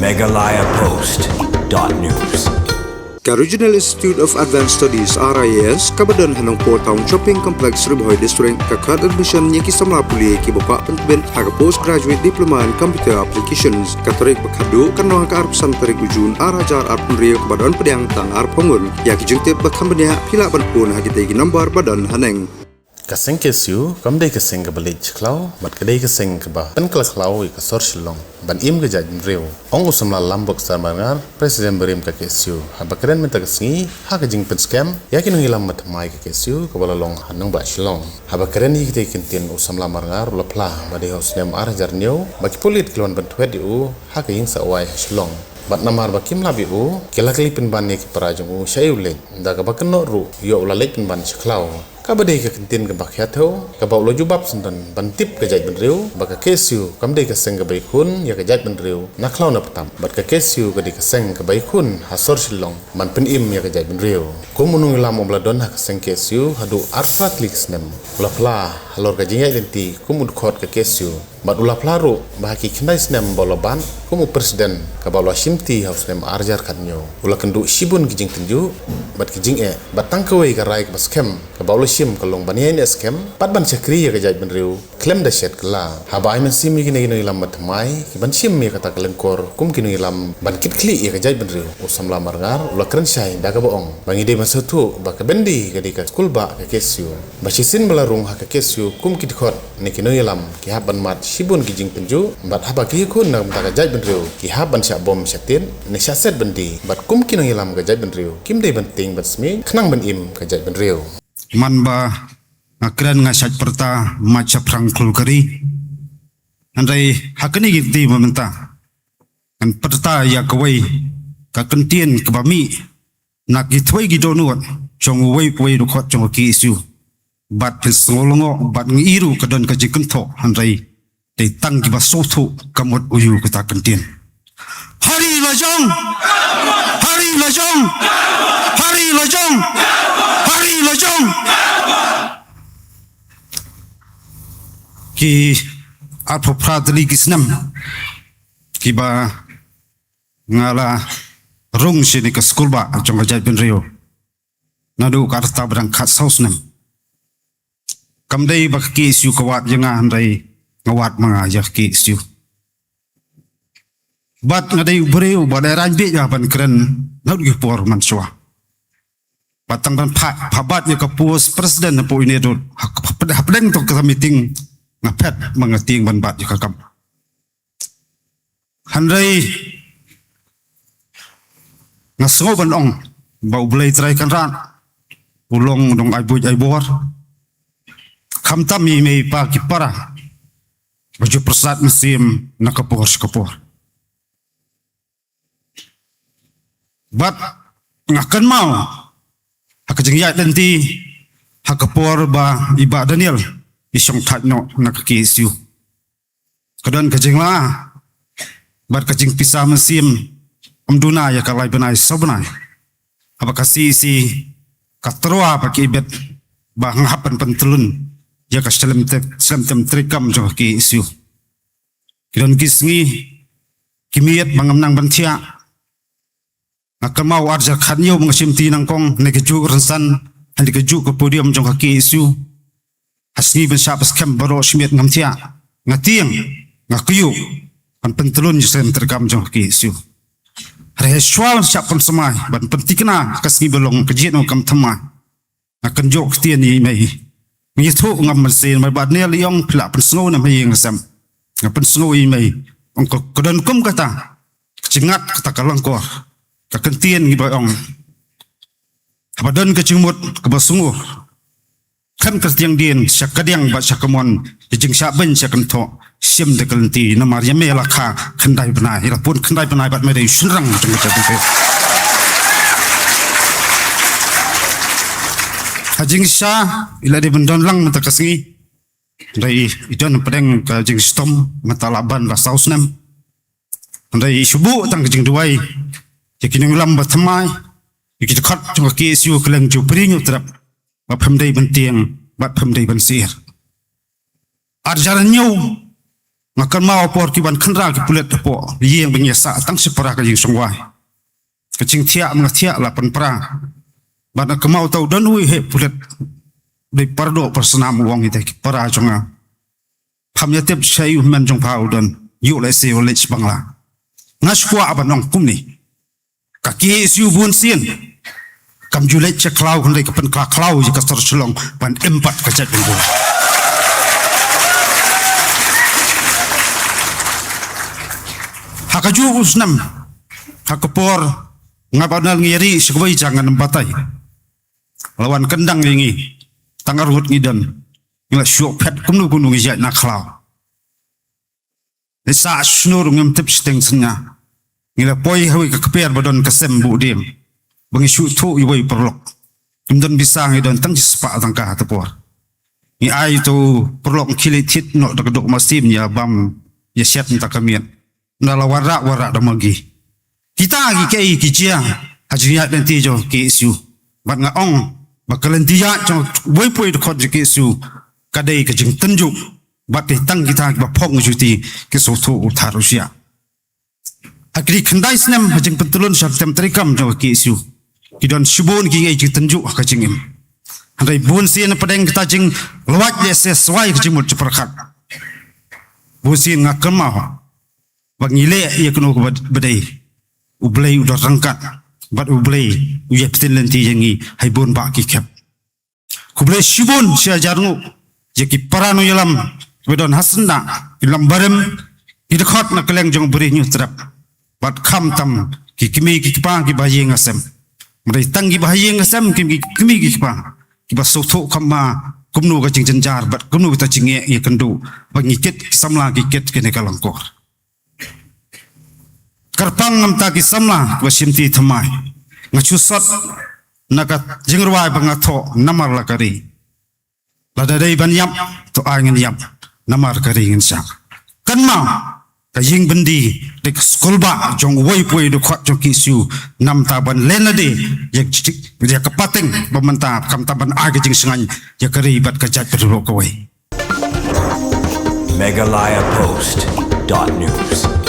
megalayapost.news. Ka-Regional Institute of Advanced Studies RIS kabadan hanong Portown Shopping Complex Riboy District kakad admission niya kisamla puli kibaba pentben haga postgraduate diploma in computer applications katorik bakadu kanong kaarpusan tarik ujun arajar arpun riyo kabadan pediang tang arpongul ya kijungtip bakambanya pila banpun hagitegi nambar badan haneng kaseng kesu kamdai kaseng kabalij klau mat kadai kaseng kaba pen klau ka sor shilong ban im ga jaj rew ong usamla lambok sarmangar presiden berim ka kesu habakren menta kasengi ha ka jing pen scam yakin ngilam mat mai ka kesu kabalalong hanung ba shilong habakren hi kitai kintin usamla marngar ulapla bade hosnem arjar new baki polit klon ban twed u ha ka ying sa wai shilong bat namar bakim labi u kelakli pen ban ne ki parajung u shayule daga bakno ru yo ulalek pen ban shklau kabadai ka kintin ka bakyato ka baulo jubab sendan bantip ka jaj benriu baka kesu kamdai ka seng ka baikun ya ka jaj benriu naklau na patam bat ka kesu ka di ka seng ka baikun hasor silong man penim ya ka jaj benriu kumunung lam obladon ha ka seng kesu hadu arfa kliks nem ulapla halor ka jingai lenti kumud khot ka kesu bat ulapla ru bahaki kindai snem boloban kumu presiden ka baulo shimti haus nem arjar kanyo ulakendu shibun kijing tenju bat kijing bat tangkawai ka rai ka baskem ka baulo shim kalong banian eskem pat ban chakri ya gajaj benriu klem da shet kala haba ai men sim gine gine lam matmai ki ban shim me kata kalengkor kum kini lam ban kit kli ya gajaj benriu usam la marngar ula kren shai daga boong bangi de masatu ba ka bendi gadi ka skul ba ka kesyu ba shisin belarung ha ka kesyu kum kit khot ne kino lam ki haban mat shibun ki jing penju bat haba ki kun na ta gajaj benriu ki haban sha bom shatin ne sha set bendi bat kum kino lam gajaj benriu kim de benting bat smi khnang ban im gajaj benriu man ba akran nga sat perta macha prangkul kari andai hakani giti mamenta an perta ya kawai ka kentien ke bami nak gitwai gidonuat chong wei poi ru khot chong ki isu bat pesngolongo bat ngiru kadon ka jikento andai te tang ki basotu kamot uyu ka kentien hari lajong hari lajong hari lajong hari lajong ki apo pradli kisnam ki ba ngala rung sini ke skul ba jong ajai ben rio nadu karta brang khat sausnam kamdai ba ki isu kawat janga handai ngawat manga ya ki isu bat ngadai breu ba daran bi ya ban kren nadu ki por manswa patang ban phabat ya ka pos presiden po ini do hapdeng to ka meeting ngapet mengeting ban bat ka kam handai ngaso ban ong bau blai trai kan ran ulong dong ai buj ai bor kham tami me pa ki para baju persat mesim nakapor skapor bat ngakan mau hakajeng ya denti hakapor ba iba Daniel isong tatno nakakisiu kadon kajeng la bat kajeng pisah mesim amduna ya kalai benai sabnai apakasi si katroa pakai bet ba ngahapan pentelun ya kaslem tem trikam jo ki isiu kadon kisngi kimiet bangamnang bantia akamau arja khanyo mengsim tinangkong nekeju rensan handi keju ke podium jong ki isiu asni ben syabas kem baro smiet ngamtia ngatiang ngakuyu an pentelun jisen terkam jong ki isu rehswal syapon semai ban pentikna kasni belong kejit no kam thama akan jok tian ni mai ngitu ngam mesin mai bad ne liong pla pen snow na mai ngasam ngapen snow i mai ongko kodon kum kata cengat kata kalangkor ka kentien ngi boong habadon kecimut kebasungu kan kertiang din syakadiang ba syakamon jing syaben syakento sim de kelenti namar yame lakha khandai benai ila pun khandai benai bat medai sunrang jeng jeng hajing sya ila de bendon lang mata kasngi dai idon pedeng ka jing stom mata laban la sausnam dai subu tang jing duai yakin lam batmai ikit khat jong ki siu keleng ju prinyu trap ba phamdai ban tiang ba phamdai ban sir arjaran nyau ngakan mau por ki ban khandra ki pulet po yeng bengya sa tang separa ka jing songwai kacing thia mga thia la pan pra ban ka mau tau dan ui he pulet dei pardo personam wong ite ki para jonga phamya tep shayu men jong pau dan yu le se ole bangla ngashwa abanong kumni ka ki siu bun sien kam julet che klau kan dei ka pen klau ji ka sor chlong ban empat ka chat bengbo hakaju usnam hakapor ngabanal ngiri sekwai jangan embatai lawan kendang ingi tangarut ngidan ila syopet kumnu gunung ijat naklau desa snur ngam tip steng senya ila poi hawi ka keper badon kasem bu dim bangi syutu iwai perlok kumdan bisa ngidan tang spa tangka tepor ni ai tu perlok kilitit no dok masim ya bam ya syat takamian nala wara damagi kita agi kei kijia ajiya nanti jo ke isu bat nga ong bakalan dia jo boy de khot ke isu kadai ke jing tanju bat te tang kita ba phong juti ke so thu utharusia agri khandai snam hajing pentulun syam trikam jo ke isu kidon shubun ki ngai tanju ka jingim andai bun sien padeng kita jing lawat les swai ke jimut perkhat busin ngakama bangile ia kena badai ublei udah rangkat bat ublei uya petin lenti yangi haibon ba ki kep kublei shibun sia jarngu jeki parano yalam wedon hasna ilam barem idkhot na keleng jong beri nyu trap bat kham tam ki kimi ki pa ki baye ngasem mrai tangi baye ngasem kimi ki pa ki ba sotho khamma kumnu ka jing jenjar bat kumnu ta jinge ye kendu bangi ket samla ki ket kene kalangkor karpang ngam ta ki samla wasimti thamai ngachusot nakat jingrwai bangatho namar lakari ladadai banyam to angin yam namar kari insa kanma kaying bendi dek skolba jong woi poi de khot jong kisu nam taban lenade yak chik dia kapateng bamanta kam taban age jing sengai yakari bat kajat perlo kawai Meghalaya Post.news